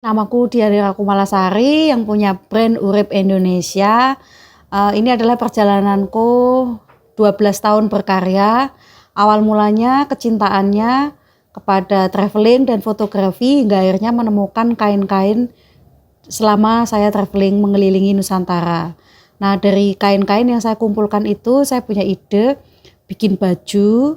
Namaku Diarira Kumalasari yang punya brand Urip Indonesia. Ini adalah perjalananku 12 tahun berkarya. Awal mulanya kecintaannya kepada traveling dan fotografi hingga akhirnya menemukan kain-kain selama saya traveling mengelilingi Nusantara. Nah, dari kain-kain yang saya kumpulkan itu saya punya ide bikin baju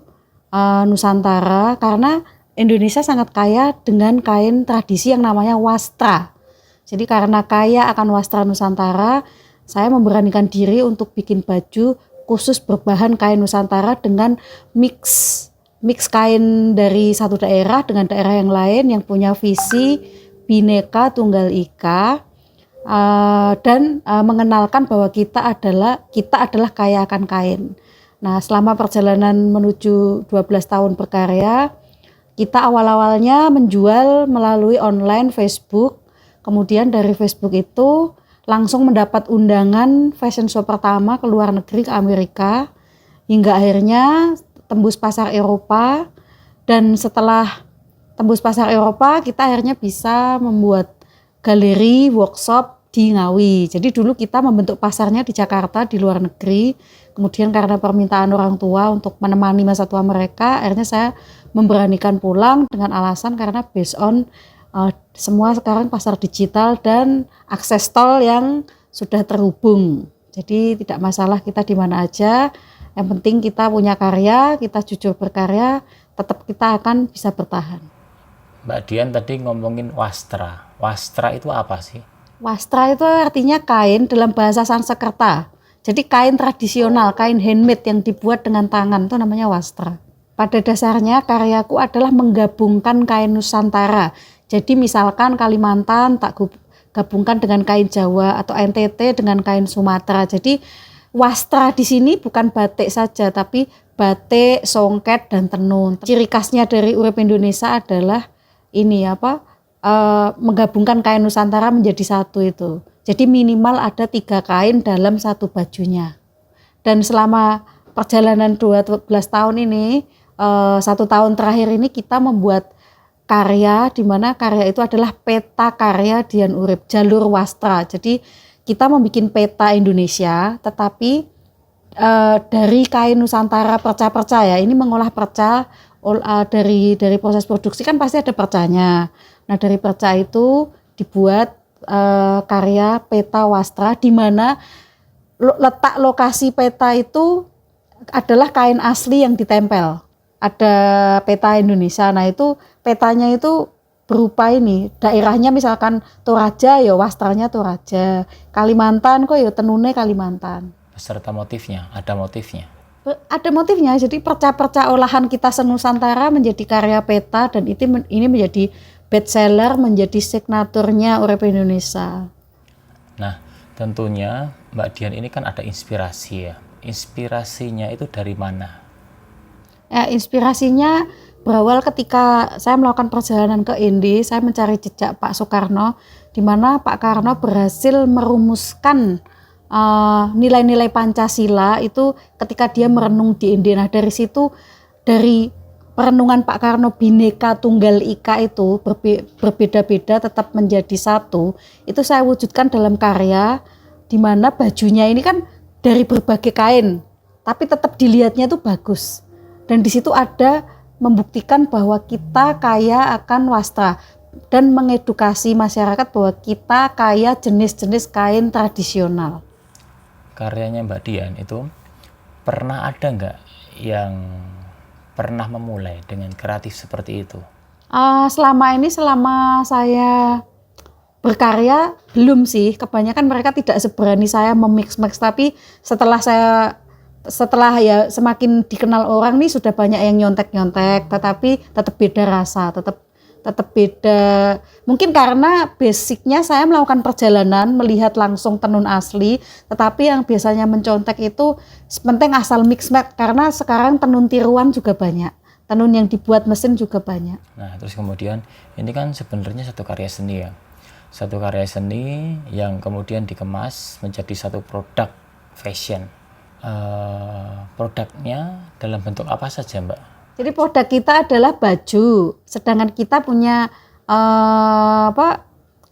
Nusantara karena Indonesia sangat kaya dengan kain tradisi yang namanya wastra. Jadi karena kaya akan wastra Nusantara, saya memberanikan diri untuk bikin baju khusus berbahan kain Nusantara dengan mix kain dari satu daerah dengan daerah yang lain yang punya visi Bhinneka Tunggal Ika, dan mengenalkan bahwa kita adalah kaya akan kain. Nah, selama perjalanan menuju 12 tahun berkarya, kita awal-awalnya menjual melalui online Facebook, kemudian dari Facebook itu langsung mendapat undangan fashion show pertama ke luar negeri, ke Amerika, hingga akhirnya tembus pasar Eropa. Dan setelah tembus pasar Eropa, kita akhirnya bisa membuat galeri workshop di Ngawi. Jadi dulu kita membentuk pasarnya di Jakarta, di luar negeri. Kemudian karena permintaan orang tua untuk menemani masa tua mereka, akhirnya saya memberanikan pulang dengan alasan karena based on semua sekarang pasar digital dan akses tol yang sudah terhubung. Jadi tidak masalah kita di mana aja, yang penting kita punya karya, kita jujur berkarya, tetap kita akan bisa bertahan. Mbak Dian tadi ngomongin wastra. Wastra itu apa sih? Wastra itu artinya kain dalam bahasa Sanskerta. Jadi kain tradisional, kain handmade yang dibuat dengan tangan itu namanya wastra. Pada dasarnya karyaku adalah menggabungkan kain Nusantara. Jadi misalkan Kalimantan tak gabungkan dengan kain Jawa atau NTT dengan kain Sumatera. Jadi wastra di sini bukan batik saja, tapi batik, songket, dan tenun. Ciri khasnya dari Urip Indonesia adalah ini menggabungkan kain Nusantara menjadi satu itu. Jadi minimal ada 3 kain dalam satu bajunya. Dan selama perjalanan 12 tahun ini, 1 tahun terakhir ini kita membuat karya, di mana karya itu adalah peta karya Dian Urip, jalur wastra. Jadi kita membuat peta Indonesia, tetapi dari kain Nusantara perca-perca ya. Ini mengolah perca dari proses produksi kan pasti ada percanya. Nah, dari perca itu dibuat karya peta wastra, di mana letak lokasi peta itu adalah kain asli yang ditempel. Ada peta Indonesia. Nah, itu petanya itu berupa ini, daerahnya misalkan Toraja ya wastranya Toraja, Kalimantan kok ya tenune Kalimantan. Beserta motifnya, ada motifnya. Ada motifnya, jadi perca-perca olahan kita senusantara menjadi karya peta, dan ini menjadi bestseller, menjadi signaturnya Urip Indonesia. Nah, tentunya Mbak Dian ini kan ada inspirasi ya. Inspirasinya itu dari mana? Ya, inspirasinya berawal ketika saya melakukan perjalanan ke Indi, saya mencari jejak Pak Soekarno, di mana Pak Karno berhasil merumuskan nilai-nilai Pancasila itu ketika dia merenung di Indi. Nah, dari situ, dari perenungan Pak Karno Bhinneka Tunggal Ika itu berbeda-beda tetap menjadi satu, itu saya wujudkan dalam karya, di mana bajunya ini kan dari berbagai kain, tapi tetap dilihatnya itu bagus. Dan di situ ada membuktikan bahwa kita kaya akan wastra dan mengedukasi masyarakat bahwa kita kaya jenis-jenis kain tradisional. Karyanya Mbak Dian itu pernah ada nggak yang pernah memulai dengan kreatif seperti itu? Selama saya berkarya belum sih, kebanyakan mereka tidak seberani saya memix-mix, tapi setelah ya semakin dikenal orang nih sudah banyak yang nyontek-nyontek, tetapi tetap beda rasa, tetap beda. Mungkin karena basicnya saya melakukan perjalanan melihat langsung tenun asli, tetapi yang biasanya mencontek itu penting asal mix-match, karena sekarang tenun tiruan juga banyak, tenun yang dibuat mesin juga banyak. Nah, terus kemudian ini kan sebenarnya satu karya seni ya. Satu karya seni yang kemudian dikemas menjadi satu produk fashion. Produknya dalam bentuk apa saja, Mbak? Jadi produk kita adalah baju, sedangkan kita punya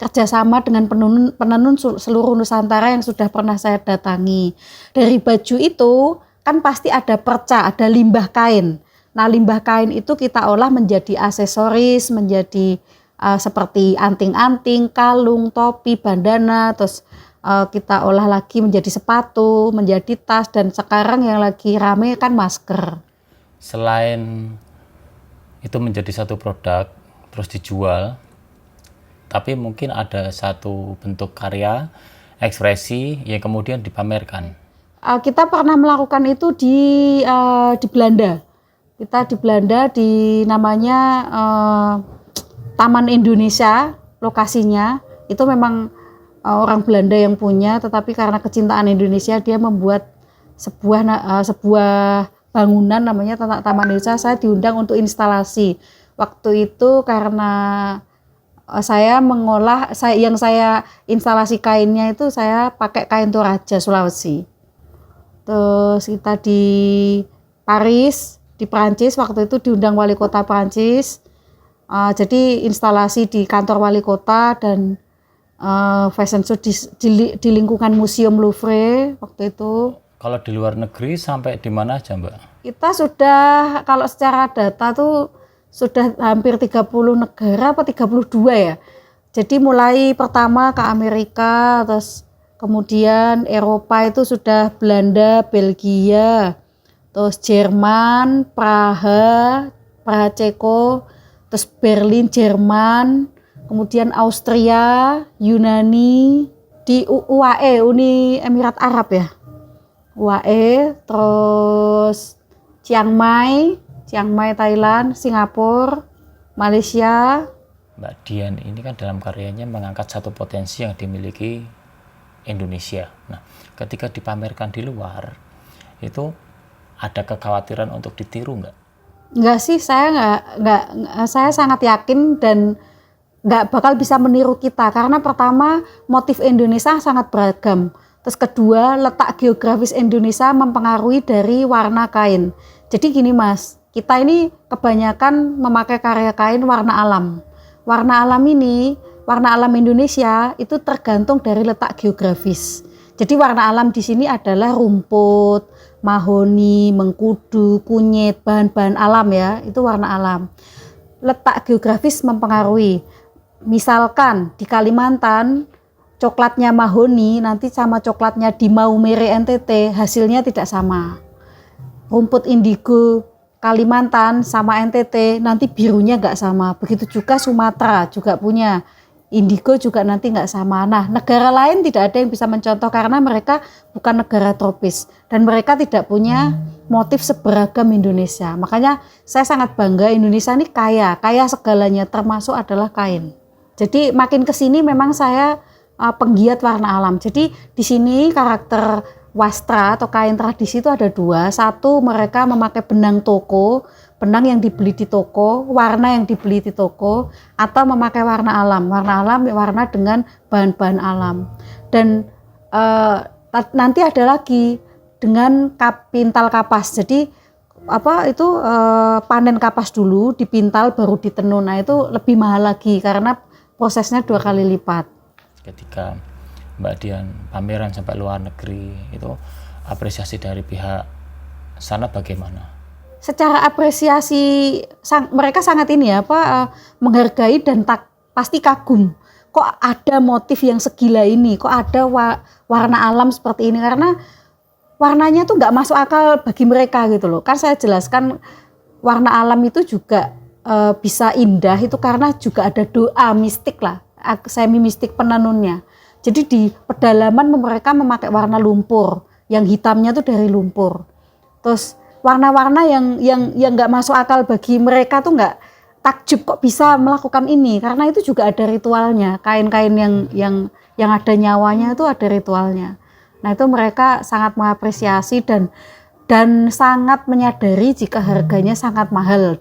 kerjasama dengan penenun seluruh Nusantara yang sudah pernah saya datangi. Dari baju itu kan pasti ada perca, ada limbah kain. Nah, limbah kain itu kita olah menjadi aksesoris, menjadi seperti anting-anting, kalung, topi, bandana, terus kita olah lagi menjadi sepatu, menjadi tas, dan sekarang yang lagi rame kan masker. Selain itu menjadi satu produk terus dijual, tapi mungkin ada satu bentuk karya, ekspresi yang kemudian dipamerkan. Kita pernah melakukan itu di Belanda. Kita di Belanda di namanya Taman Indonesia, lokasinya itu memang orang Belanda yang punya, tetapi karena kecintaan Indonesia dia membuat sebuah bangunan namanya Taman Indonesia. Saya diundang untuk instalasi. Waktu itu karena saya mengolah, yang saya instalasi kainnya itu saya pakai kain Toraja Sulawesi. Terus kita di Paris, di Prancis, waktu itu diundang wali kota Prancis. Jadi instalasi di kantor wali kota dan fashion show di lingkungan Museum Louvre waktu itu. Kalau di luar negeri sampai di mana aja, Mbak? Kita sudah, kalau secara data tuh sudah hampir 30 negara apa 32 ya. Jadi mulai pertama ke Amerika, terus kemudian Eropa itu sudah Belanda, Belgia, terus Jerman, Praha Ceko, terus Berlin, Jerman, kemudian Austria, Yunani, di UAE, Uni Emirat Arab ya. UAE, terus Chiang Mai Thailand, Singapura, Malaysia. Mbak Dian ini kan dalam karyanya mengangkat satu potensi yang dimiliki Indonesia. Nah, ketika dipamerkan di luar, itu ada kekhawatiran untuk ditiru nggak? Enggak sih, saya sangat yakin dan nggak bakal bisa meniru kita, karena pertama motif Indonesia sangat beragam. Terus kedua, letak geografis Indonesia mempengaruhi dari warna kain. Jadi gini Mas, kita ini kebanyakan memakai karya kain warna alam. Warna alam ini, warna alam Indonesia itu tergantung dari letak geografis. Jadi warna alam di sini adalah rumput, mahoni, mengkudu, kunyit, bahan-bahan alam ya, itu warna alam. Letak geografis mempengaruhi. Misalkan di Kalimantan, coklatnya mahoni nanti sama coklatnya di Maumere NTT hasilnya tidak sama. Rumput indigo Kalimantan sama NTT nanti birunya nggak sama. Begitu juga Sumatera juga punya indigo juga nanti nggak sama. Nah, negara lain tidak ada yang bisa mencontoh karena mereka bukan negara tropis dan mereka tidak punya motif seberagam Indonesia. Makanya saya sangat bangga Indonesia ini kaya segalanya termasuk adalah kain. Jadi makin kesini memang saya penggiat warna alam. Jadi di sini karakter wastra atau kain tradisi itu ada dua. Satu, mereka memakai benang toko, benang yang dibeli di toko, warna yang dibeli di toko, atau memakai warna alam warna dengan bahan-bahan alam. Dan nanti ada lagi dengan pintal kapas. Jadi panen kapas dulu, dipintal baru ditenun. Nah itu lebih mahal lagi karena prosesnya 2 kali lipat. Ketika Mbak Dian pameran sampai luar negeri, itu apresiasi dari pihak sana bagaimana? Secara apresiasi mereka sangat menghargai dan pasti kagum. Kok ada motif yang segila ini? Kok ada warna alam seperti ini? Karena warnanya tuh nggak masuk akal bagi mereka gitu loh. Kan saya jelaskan warna alam itu juga bisa indah itu karena juga ada doa mistik lah, semi mistik penenunnya. Jadi di pedalaman mereka memakai warna lumpur, yang hitamnya tuh dari lumpur. Terus warna-warna yang nggak masuk akal bagi mereka tuh nggak takjub kok bisa melakukan ini, karena itu juga ada ritualnya. Kain-kain yang ada nyawanya itu ada ritualnya. Nah itu mereka sangat mengapresiasi dan sangat menyadari jika harganya sangat mahal,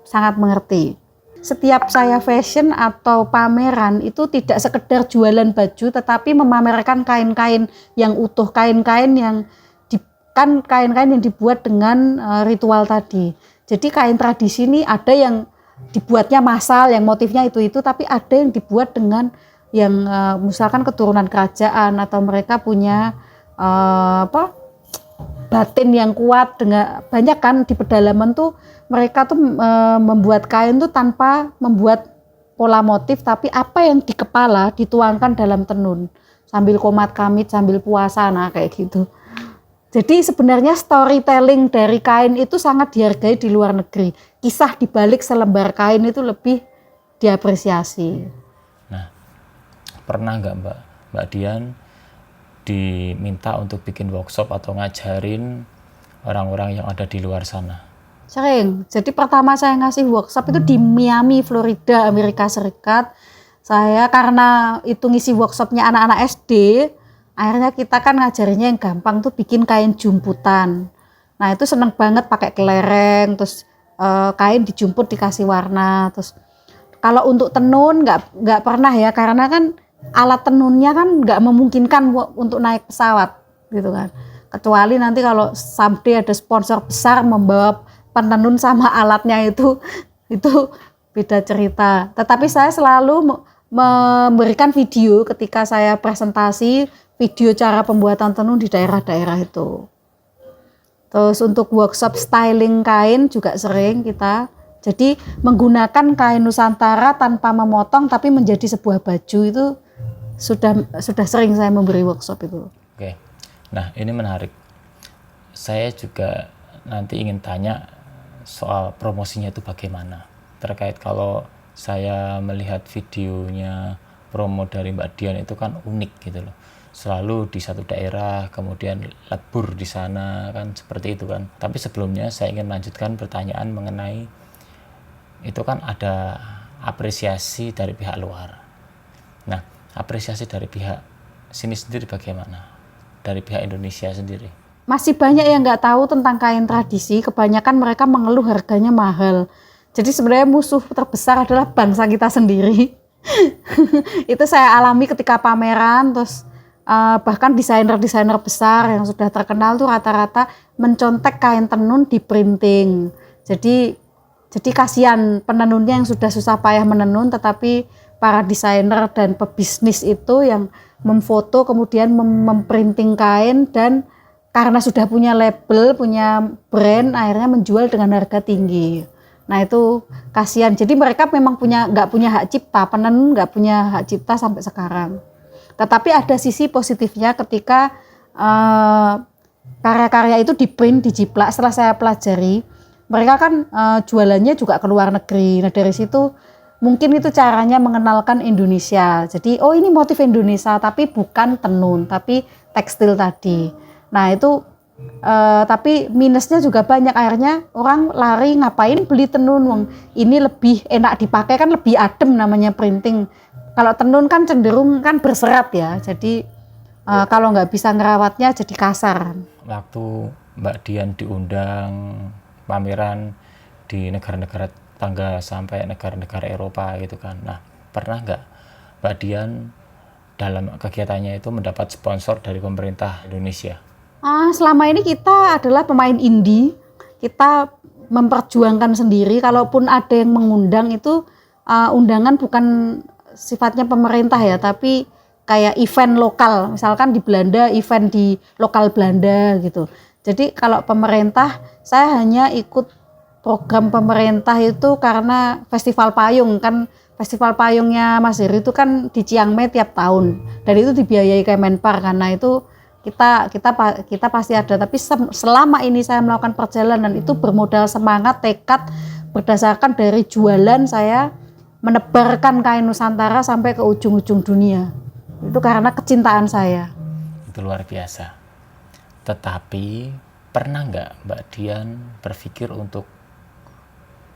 sangat mengerti. Setiap saya fashion atau pameran itu tidak sekedar jualan baju, tetapi memamerkan kain-kain yang utuh, kain-kain yang dibuat dengan ritual tadi. Jadi kain tradisi ini ada yang dibuatnya massal, yang motifnya itu, tapi ada yang dibuat dengan yang misalkan keturunan kerajaan atau mereka punya batin yang kuat. Dengan banyak kan di pedalaman tuh mereka tuh membuat kain tuh tanpa membuat pola motif, tapi apa yang di kepala dituangkan dalam tenun sambil komat kamit, sambil puasa, nah kayak gitu. Jadi sebenarnya storytelling dari kain itu sangat dihargai di luar negeri. Kisah di balik selembar kain itu lebih diapresiasi. Nah, pernah nggak Mbak Dian diminta untuk bikin workshop atau ngajarin orang-orang yang ada di luar sana? Sering. Jadi pertama saya ngasih workshop itu di Miami, Florida, Amerika Serikat. Saya karena itu ngisi workshopnya anak-anak SD, akhirnya kita kan ngajarinnya yang gampang tuh bikin kain jumputan. Nah itu seneng banget pakai kelereng, terus kain dijumput dikasih warna. Terus kalau untuk tenun nggak pernah ya, karena kan alat tenunnya kan nggak memungkinkan untuk naik pesawat gitu kan. Kecuali nanti kalau someday ada sponsor besar membawa penenun sama alatnya itu beda cerita. Tetapi saya selalu memberikan video ketika saya presentasi, video cara pembuatan tenun di daerah-daerah itu. Terus untuk workshop styling kain juga sering kita. Jadi menggunakan kain Nusantara tanpa memotong tapi menjadi sebuah baju itu sudah sering saya memberi workshop itu. Oke. Nah, ini menarik. Saya juga nanti ingin tanya soal promosinya itu bagaimana. Terkait kalau saya melihat videonya promo dari Mbak Dian itu kan unik gitu loh. Selalu di satu daerah, kemudian lebur di sana kan seperti itu kan. Tapi sebelumnya saya ingin melanjutkan pertanyaan mengenai itu kan ada apresiasi dari pihak luar. Nah, apresiasi dari pihak sini sendiri bagaimana? Dari pihak Indonesia sendiri? Masih banyak yang nggak tahu tentang kain tradisi. Kebanyakan mereka mengeluh harganya mahal. Jadi sebenarnya musuh terbesar adalah bangsa kita sendiri. Itu saya alami ketika pameran. Terus bahkan desainer-desainer besar yang sudah terkenal tuh rata-rata mencontek kain tenun di printing. Jadi kasihan penenunnya yang sudah susah payah menenun, tetapi para desainer dan pebisnis itu yang memfoto kemudian memprinting kain, dan karena sudah punya label, punya brand, akhirnya menjual dengan harga tinggi. Nah itu kasihan. Jadi mereka memang nggak punya hak cipta, penenun nggak punya hak cipta sampai sekarang. Tetapi ada sisi positifnya ketika karya-karya itu diprint, dijiplak. Setelah saya pelajari, mereka kan jualannya juga ke luar negeri. Nah dari situ mungkin itu caranya mengenalkan Indonesia. Jadi oh ini motif Indonesia tapi bukan tenun, tapi tekstil tadi. Nah itu tapi minusnya juga banyak, akhirnya orang lari ngapain beli tenun, wong ini lebih enak dipakai, kan lebih adem namanya printing. Kalau tenun kan cenderung kan berserat ya, jadi kalau nggak bisa ngerawatnya jadi kasar. Waktu Mbak Dian diundang pameran di negara-negara tangga sampai negara-negara Eropa gitu kan. Nah, pernah nggak Mbak Dian dalam kegiatannya itu mendapat sponsor dari pemerintah Indonesia? Selama ini kita adalah pemain indie, kita memperjuangkan sendiri. Kalaupun ada yang mengundang itu undangan bukan sifatnya pemerintah ya, tapi kayak event lokal. Misalkan di Belanda, event di lokal Belanda gitu. Jadi kalau pemerintah, saya hanya ikut program pemerintah itu karena festival payung kan. Festival payungnya Mas Heri itu kan di Chiang Mai tiap tahun, dan itu dibiayai Kemenpar, karena itu kita pasti ada. Tapi selama ini saya melakukan perjalanan itu bermodal semangat, tekad, berdasarkan dari jualan saya menebarkan kain Nusantara sampai ke ujung-ujung dunia. Itu karena kecintaan saya. Itu luar biasa. Tetapi pernah nggak Mbak Dian berpikir untuk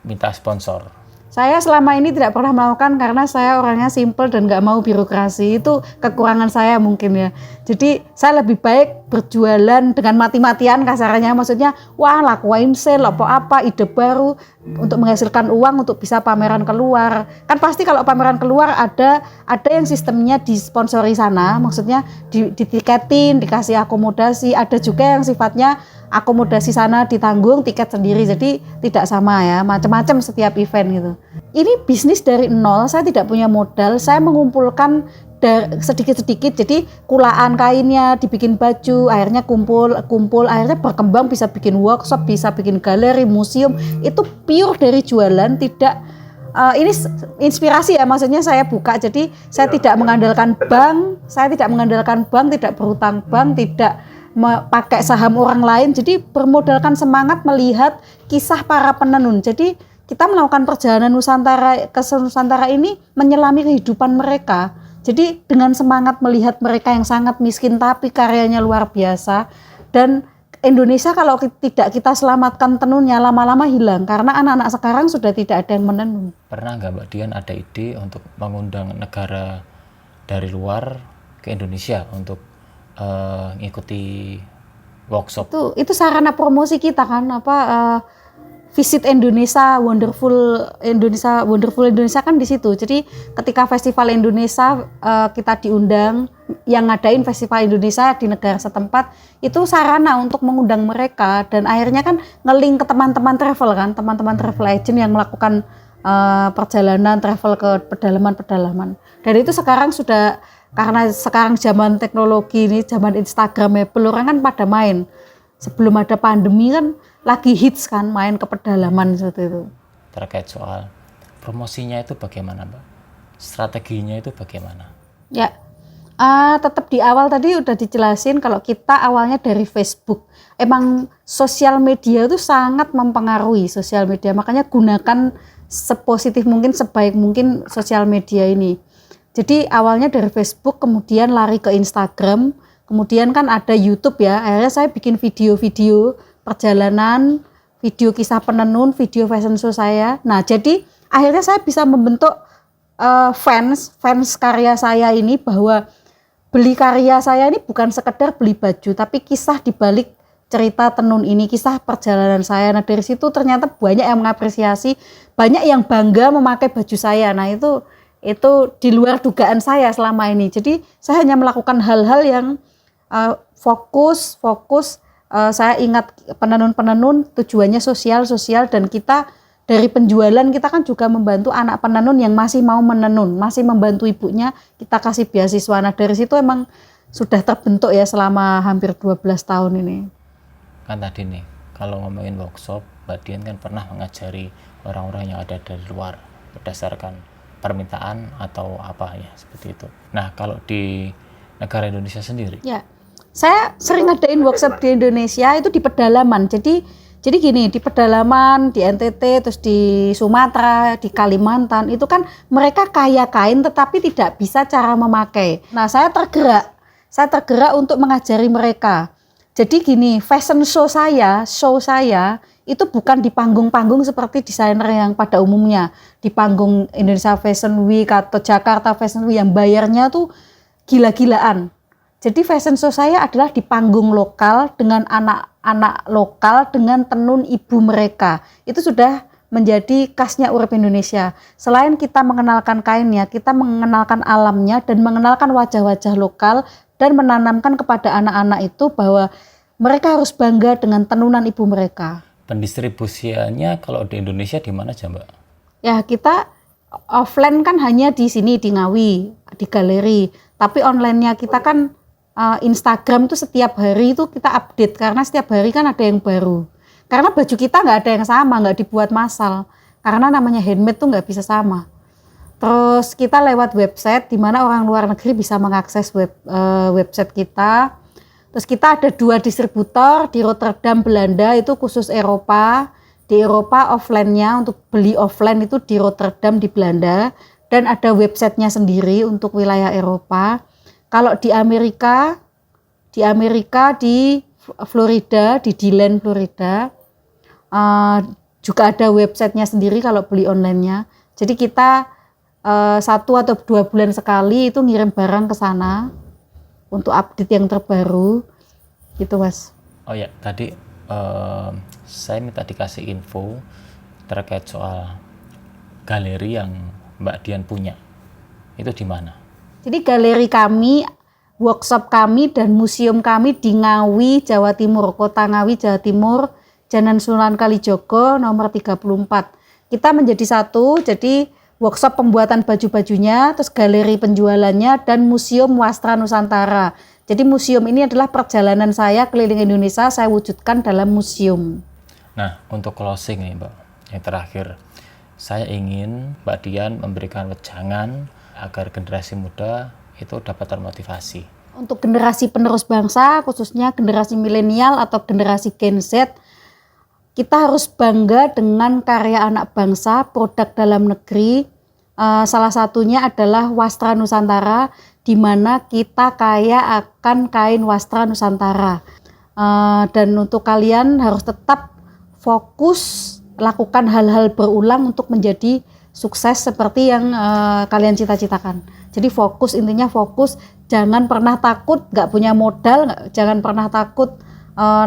minta sponsor? Saya selama ini tidak pernah melakukan karena saya orangnya simple dan nggak mau birokrasi. Itu kekurangan saya mungkin ya. Jadi saya lebih baik berjualan dengan mati-matian kasarnya. Maksudnya wah lakuin sale apa ide baru untuk menghasilkan uang untuk bisa pameran keluar. Kan pasti kalau pameran keluar ada yang sistemnya disponsori sana. Maksudnya ditiketin, dikasih akomodasi. Ada juga yang sifatnya akomodasi sana ditanggung, tiket sendiri, jadi tidak sama ya, macam-macam setiap event gitu. Ini bisnis dari nol, saya tidak punya modal, saya mengumpulkan sedikit-sedikit, jadi kulaan kainnya dibikin baju, akhirnya kumpul, akhirnya berkembang, bisa bikin workshop, bisa bikin galeri, museum, itu pure dari jualan, tidak ini inspirasi ya, maksudnya saya buka, jadi saya tidak mengandalkan bank, tidak berhutang bank, tidak pakai saham orang lain, jadi bermodalkan semangat melihat kisah para penenun. Jadi kita melakukan perjalanan Nusantara ini menyelami kehidupan mereka. Jadi dengan semangat melihat mereka yang sangat miskin tapi karyanya luar biasa, dan Indonesia kalau tidak kita selamatkan tenunnya lama-lama hilang karena anak-anak sekarang sudah tidak ada yang menenun. Pernah nggak Mbak Dian ada ide untuk mengundang negara dari luar ke Indonesia untuk ngikuti workshop? Itu sarana promosi kita kan, Visit Indonesia, Wonderful Indonesia kan di situ. Jadi ketika Festival Indonesia kita diundang, yang ngadain Festival Indonesia di negara setempat, itu sarana untuk mengundang mereka, dan akhirnya kan nge-link ke teman-teman travel agent yang melakukan perjalanan travel ke pedalaman. Dan itu sekarang sudah, karena sekarang zaman teknologi ini, zaman Instagramable, orang kan pada main. Sebelum ada pandemi kan lagi hits kan main ke pedalaman seperti itu. Terkait soal promosinya itu bagaimana Mbak? Strateginya itu bagaimana? Ya, tetap di awal tadi udah dijelasin kalau kita awalnya dari Facebook. Emang sosial media itu sangat mempengaruhi sosial media, makanya gunakan sepositif mungkin, sebaik mungkin sosial media ini. Jadi awalnya dari Facebook, kemudian lari ke Instagram, kemudian kan ada YouTube ya, akhirnya saya bikin video-video perjalanan, video kisah penenun, video fashion show saya. Nah, jadi akhirnya saya bisa membentuk fans karya saya ini, bahwa beli karya saya ini bukan sekedar beli baju, tapi kisah dibalik cerita tenun ini, kisah perjalanan saya. Nah, dari situ ternyata banyak yang mengapresiasi, banyak yang bangga memakai baju saya. Nah, itu di luar dugaan saya selama ini. Jadi saya hanya melakukan hal-hal yang fokus. Saya ingat penenun tujuannya sosial, dan kita dari penjualan kita kan juga membantu anak penenun yang masih mau menenun, masih membantu ibunya, kita kasih beasiswa. Nah, dari situ emang sudah terbentuk ya selama hampir 12 tahun ini. Kan tadi nih, kalau ngomongin workshop, Mbak Dian kan pernah mengajari orang-orang yang ada dari luar berdasarkan permintaan atau apa ya, seperti itu. Nah, kalau di negara Indonesia sendiri? Ya, saya sering ngadain workshop di Indonesia itu di pedalaman. Jadi gini, di pedalaman, di NTT, terus di Sumatera, di Kalimantan, itu kan mereka kaya kain tetapi tidak bisa cara memakai. Nah, saya tergerak untuk mengajari mereka. Jadi gini, fashion show saya itu bukan di panggung-panggung seperti desainer yang pada umumnya, di panggung Indonesia Fashion Week atau Jakarta Fashion Week yang bayarnya tuh gila-gilaan. Jadi fashion show saya adalah di panggung lokal dengan anak-anak lokal dengan tenun ibu mereka. Itu sudah menjadi khasnya Urip Indonesia. Selain kita mengenalkan kainnya, kita mengenalkan alamnya dan mengenalkan wajah-wajah lokal, dan menanamkan kepada anak-anak itu bahwa mereka harus bangga dengan tenunan ibu mereka. Pendistribusiannya kalau di Indonesia di mana aja Mbak? Ya, kita offline kan hanya di sini, di Ngawi, di galeri. Tapi online-nya kita kan Instagram tuh setiap hari itu kita update, karena setiap hari kan ada yang baru. Karena baju kita nggak ada yang sama, nggak dibuat massal. Karena namanya handmade tuh nggak bisa sama. Terus kita lewat website, di mana orang luar negeri bisa mengakses website kita. Terus kita ada 2 distributor di Rotterdam, Belanda, itu khusus Eropa. Di Eropa offline-nya untuk beli offline itu di Rotterdam di Belanda, dan ada websitenya sendiri untuk wilayah Eropa. Kalau di Amerika di Florida, di Dillon, Florida, juga ada websitenya sendiri kalau beli online-nya. Jadi kita 1 atau 2 bulan sekali itu ngirim barang ke sana untuk update yang terbaru, gitu Mas. Oh ya, tadi saya minta dikasih info terkait soal galeri yang Mbak Dian punya. Itu di mana? Jadi galeri kami workshop kami dan museum kami di Ngawi, Jawa Timur, Kota Ngawi, Jawa Timur, Jalan Sunan Kalijogo nomor 34. Kita menjadi satu, jadi workshop pembuatan baju-bajunya, terus galeri penjualannya, dan museum Wastra Nusantara. Jadi museum ini adalah perjalanan saya keliling Indonesia, saya wujudkan dalam museum. Nah, untuk closing nih Mbak, yang terakhir, saya ingin Mbak Dian memberikan wejangan agar generasi muda itu dapat termotivasi. Untuk generasi penerus bangsa, khususnya generasi milenial atau generasi Gen Z, kita harus bangga dengan karya anak bangsa, produk dalam negeri. Salah satunya adalah Wastra Nusantara, di mana kita kaya akan kain Wastra Nusantara. Dan untuk kalian harus tetap fokus, lakukan hal-hal berulang untuk menjadi sukses seperti yang kalian cita-citakan. Jadi fokus, intinya fokus, jangan pernah takut nggak punya modal, jangan pernah takut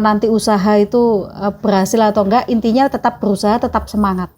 nanti usaha itu berhasil atau enggak, intinya tetap berusaha, tetap semangat.